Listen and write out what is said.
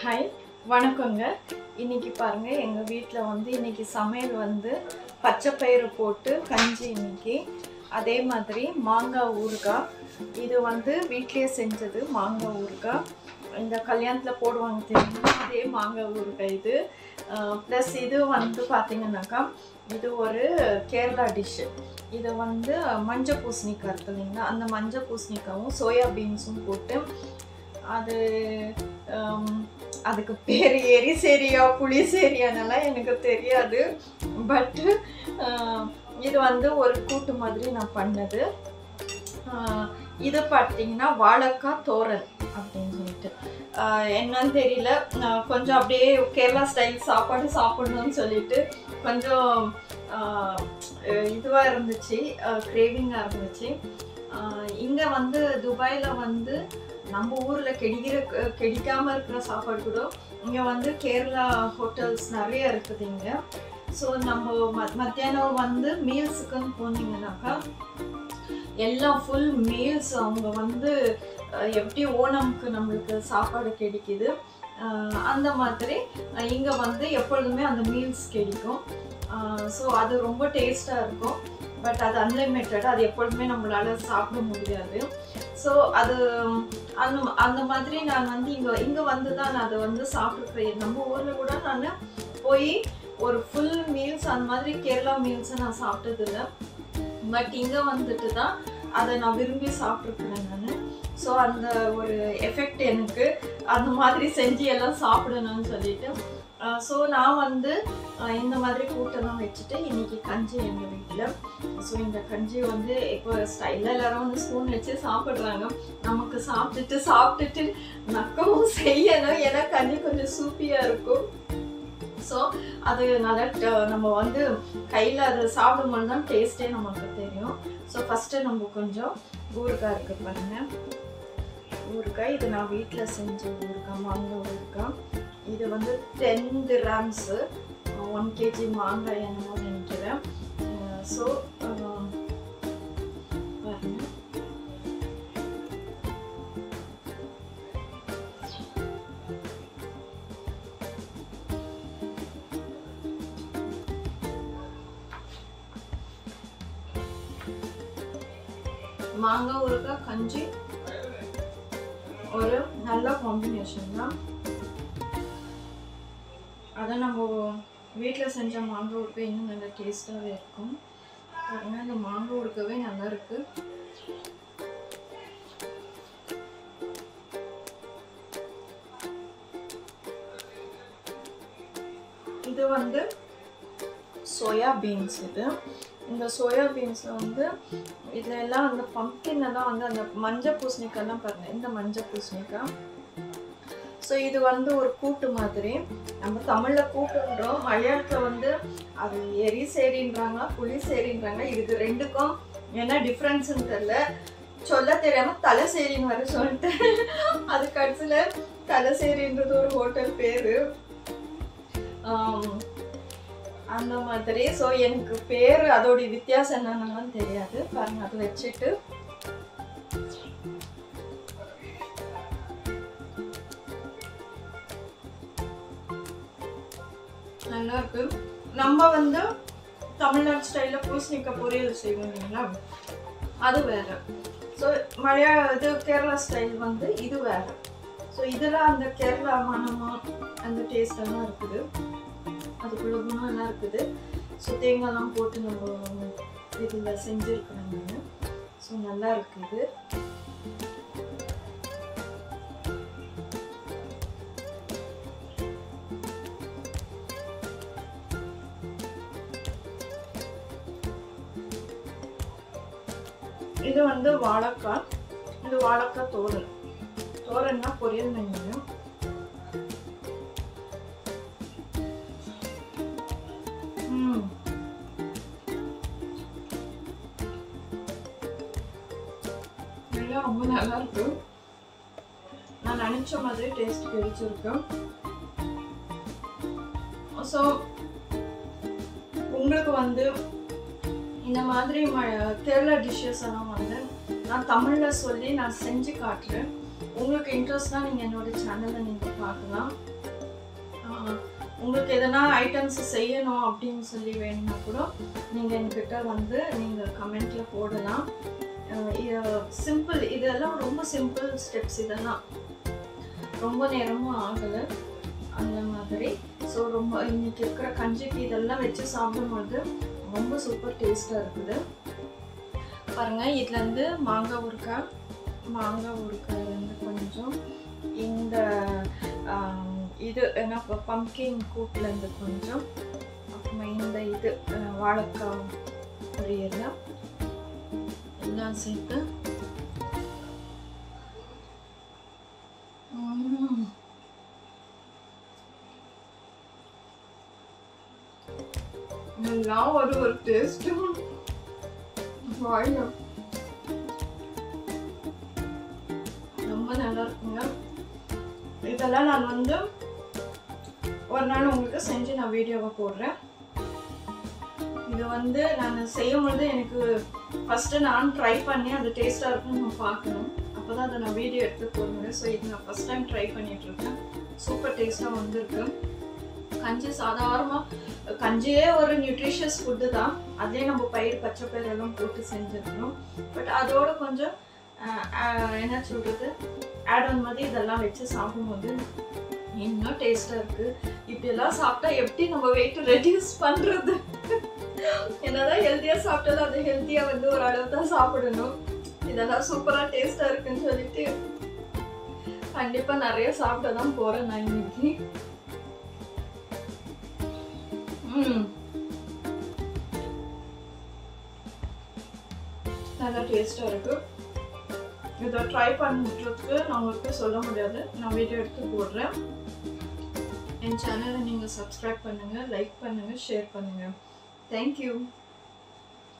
Hi வணக்கங்க. இன்னைக்கு பாருங்க, எங்கள் வீட்டில் வந்து இன்னைக்கு சமையல் வந்து பச்சை பயிறு போட்டு கஞ்சி இன்னைக்கு. அதே மாதிரி மாங்காய் ஊறுகாய். இது வந்து வீட்டிலே செஞ்சது மாங்காய் ஊறுகாய். இந்த கல்யாணத்தில் போடுவாங்க தெரியுமா, அதே மாங்காய் ஊறுகாய் இது. ப்ளஸ் இது வந்து பார்த்திங்கனாக்கா இது ஒரு கேரளா டிஷ்ஷு. இது வந்து மஞ்சள் பூசணிக்காய் இருக்கு இல்லைங்களா, அந்த மஞ்சள் பூசணிக்காயும் சோயா பீன்ஸும் போட்டு அதுக்கு பேர் எரிசேரியா புளிசேரியானலாம் எனக்கு தெரியாது. பட்டு இது வந்து ஒரு கூட்டு மாதிரி நான் பண்ணது. இது பார்த்தீங்கன்னா வாழைக்காய் தோரன் அப்படின்னு சொல்லிட்டு என்னன்னு தெரியல. கொஞ்சம் அப்படியே கேரளா ஸ்டைல் சாப்பாடு சாப்பிடணும்னு சொல்லிட்டு கொஞ்சம் இதுவாக இருந்துச்சு, கிரேவிங்காக இருந்துச்சு. இங்கே வந்து துபாயில் வந்து நம்ம ஊரில் கெடிக்காமல் இருக்கிற சாப்பாடு கூட இங்கே வந்து கேரளா ஹோட்டல்ஸ் நிறைய இருக்குது இங்கே. ஸோ நம்ம மத்தியானம் வந்து மீல்ஸுக்குன்னு போனீங்கன்னாக்கா எல்லாம் ஃபுல் மீல்ஸ் அவங்க வந்து எப்படி ஓணம்க்கு நம்மளுக்கு சாப்பாடு கிடைக்குது அந்த மாதிரி இங்கே வந்து எப்பொழுதுமே அந்த மீல்ஸ் கிடைக்கும். ஸோ அது ரொம்ப டேஸ்ட்டாக இருக்கும். பட் அது அன்லிமிட்டட், அது எப்பொழுதுமே நம்மளால சாப்பிட முடியாது. ஸோ அது அந்த மாதிரி நான் வந்து இங்கே வந்து தான் நான் அதை வந்து சாப்பிட்ருக்கிறேன். நம்ம ஊரில் கூட நான் போய் ஒரு ஃபுல் மீல்ஸ் அந்த மாதிரி கேரளா மீல்ஸை நான் சாப்பிட்டதில்லை. பட் இங்கே வந்துட்டு தான் அதை நான் விரும்பி சாப்பிட்ருக்குறேன் நான். ஸோ அந்த ஒரு எஃபெக்ட் எனக்கு அந்த மாதிரி செஞ்சு எல்லாம் சாப்பிடணும்னு சொல்லிட்டு ஸோ நான் வந்து இந்த மாதிரி கூட்டெல்லாம் வச்சுட்டு இன்றைக்கி கஞ்சி எங்கள் வீட்டில். ஸோ இந்த கஞ்சி வந்து இப்போ ஸ்டைலில் எல்லோரும் வந்து ஸ்பூன் வச்சு சாப்பிட்றாங்க. நமக்கு சாப்பிட்டுட்டு நக்கவும் செய்யணும், ஏன்னா கஞ்சி கொஞ்சம் சூப்பியாக இருக்கும். ஸோ அது நல்லா நம்ம வந்து கையில் அதை சாப்பிடும்போது தான் டேஸ்ட்டே நமக்கு தெரியும். ஸோ ஃபஸ்ட்டு நம்ம கொஞ்சம் ஊறுகாய் இருக்குது பாருங்கள், ஊறுகாய். இது நான் வீட்டில் செஞ்ச ஊறுகாய், மாங்காய் ஊறுகாய். இது வந்து 10 dirhams 1 kg மாங்காய் என்னமோ நினைக்கிறேன். ஸோ பாருங்க, மாங்காய் ஊறுகாய் கஞ்சி ஒரு நல்ல காம்பினேஷன் தான். அதை நம்ம வீட்டில் செஞ்ச மாங்காய் ஊறுகாய் இன்னும் நல்லா டேஸ்ட்டாகவே இருக்கும். பாருங்கள், இந்த மாங்காய் ஊறுகாவே நல்லா இருக்கு. இது வந்து சோயா பீன்ஸ். இந்த சோயா பீன்ஸில் வந்து இதில் எல்லாம் அந்த பம்ப்கின் எல்லாம் வந்து அந்த மஞ்சள் பூசணிக்காய்லாம் பாருங்கள், இந்த மஞ்சள் பூசணிக்காய். ஸோ இது வந்து ஒரு கூட்டு மாதிரி. நம்ம தமிழில் கூட்டுன்றோம், மலையாளத்தில் வந்து அது எரிசேரின்றாங்க புளிசேரின்றாங்க. இதுக்கு ரெண்டுக்கும் என்ன டிஃப்ரென்ஸுன்னு தெரில, சொல்ல தெரியாமல் தலைசேரின்னு வர சொல்லிட்டு அது கடைசியில் தலைசேரின்றது ஒரு ஹோட்டல் பேர் அந்த மாதிரி. ஸோ எனக்கு பேர் அதோடைய வித்தியாசம் என்னன்னு தெரியாது. பாருங்க, அதை வச்சுட்டு நல்லா இருக்கு. நம்ம வந்து தமிழ்நாடு ஸ்டைலில் பூசணிக்காய் பொரியல் செய்வோம் இல்லைங்களா, அது வேற. ஸோ இது கேரளா ஸ்டைல் வந்து இது வேற. ஸோ இதில் அந்த கேரளா மனமும் அந்த டேஸ்டெல்லாம் இருக்குது, அதுக்குள்ள குணம் எல்லாம் இருக்குது. ஸோ தேங்காய்லாம் போட்டு நம்ம இதில் செஞ்சுருக்கிறேன் நான். ஸோ நல்லா இருக்குது. இது வந்து வாழைக்காய். இது வாழைக்காய் தோரன்னா பொரியல் பண்ணணும். ரொம்ப நல்லா இருக்கு. நான் நினைச்ச மாதிரி டேஸ்ட் கிடைச்சிருக்கேன். ஸோ உங்களுக்கு வந்து இந்த மாதிரி கேரளா டிஷ்ஷஸ் எல்லாம் வந்து நான் தமிழில் சொல்லி நான் செஞ்சு காட்டுறேன். உங்களுக்கு இன்ட்ரெஸ்ட்னா நீங்கள் என்னோட சேனலில் நீங்கள் பார்க்கலாம். உங்களுக்கு எதனா ஐட்டம்ஸ் செய்யணும் அப்படின்னு சொல்லி வேணும்னா கூட நீங்கள் என்கிட்ட வந்து நீங்கள் கமெண்ட்டில் போடலாம். சிம்பிள், இதெல்லாம் ரொம்ப சிம்பிள் ஸ்டெப்ஸ், இதெல்லாம் ரொம்ப நேரமும் ஆகலை அந்த மாதிரி. ஸோ ரொம்ப இன்னைக்கு இருக்கிற கஞ்சிக்கு இதெல்லாம் வச்சு சாப்பிடும்போது ரொம்ப சூப்பர் டேஸ்ட்டாக இருக்குது. பாருங்கள், இதுலேருந்து மாங்காய் ஊறுக்காய்லேருந்து கொஞ்சம், இந்த இது என்ன பம்கின் கூட்லேருந்து கொஞ்சம், அப்புறமா இந்த இது வாழைக்காய் பொரியல் எல்லாம் சேர்த்து எல்லாம் ஒரு டேஸ்ட் வாயில ரொம்ப நல்லா இருக்குங்க. இதெல்லாம் நான் வந்து ஒரு நாள் உங்களுக்கு செஞ்சு நான் வீடியோவை போடுறேன். இது வந்து நான் செய்யும்பொழுது எனக்கு ஃபஸ்ட்டு நான் ட்ரை பண்ணி அது டேஸ்ட்டாக இருக்குன்னு நான் பார்க்கணும். அப்போ தான் அதை நான் வீடியோ எடுத்து போடுவேன். ஸோ இது நான் ஃபஸ்ட் டைம் ட்ரை பண்ணிகிட்ருக்கேன். சூப்பர் டேஸ்ட்டாக வந்திருக்கு. கஞ்சி சாதாரணமாக கஞ்சியே ஒரு நியூட்ரிஷியஸ் ஃபுட்டு தான். அதே நம்ம பயிர், பச்சை பயிர் எல்லாம் போட்டு செஞ்சுருக்கணும். பட் அதோட கொஞ்சம் என்ன சொல்கிறது, ஆட் ஆன் மாதிரி இதெல்லாம் வச்சு சாப்பிடும்போது இன்னும் டேஸ்ட்டாக இருக்குது. இப்படியெல்லாம் சாப்பிட்டா எப்படி நம்ம வெயிட் ரெடியூஸ் பண்ணுறது? என்னதான் ஹெல்த்தியாக சாப்பிட்டாலும் அது ஹெல்த்தியாக வந்து ஒரு அளவு தான் சாப்பிடணும். இதெல்லாம் சூப்பராக டேஸ்ட்டாக இருக்குன்னு சொல்லிட்டு கண்டிப்பாக நிறைய சாப்பிட தான் போகிறேன் நான் இன்னைக்கு. நல்லா டேஸ்ட்டாக இருக்குது. இதை ட்ரை பண்ணுறதுக்கு நான் உங்களுக்கு சொல்ல முடியாது. நான் வீடியோ எடுத்து போடுறேன். என் சேனலை நீங்கள் சப்ஸ்கிரைப் பண்ணுங்கள், லைக் பண்ணுங்கள், ஷேர் பண்ணுங்கள். தேங்க்யூ.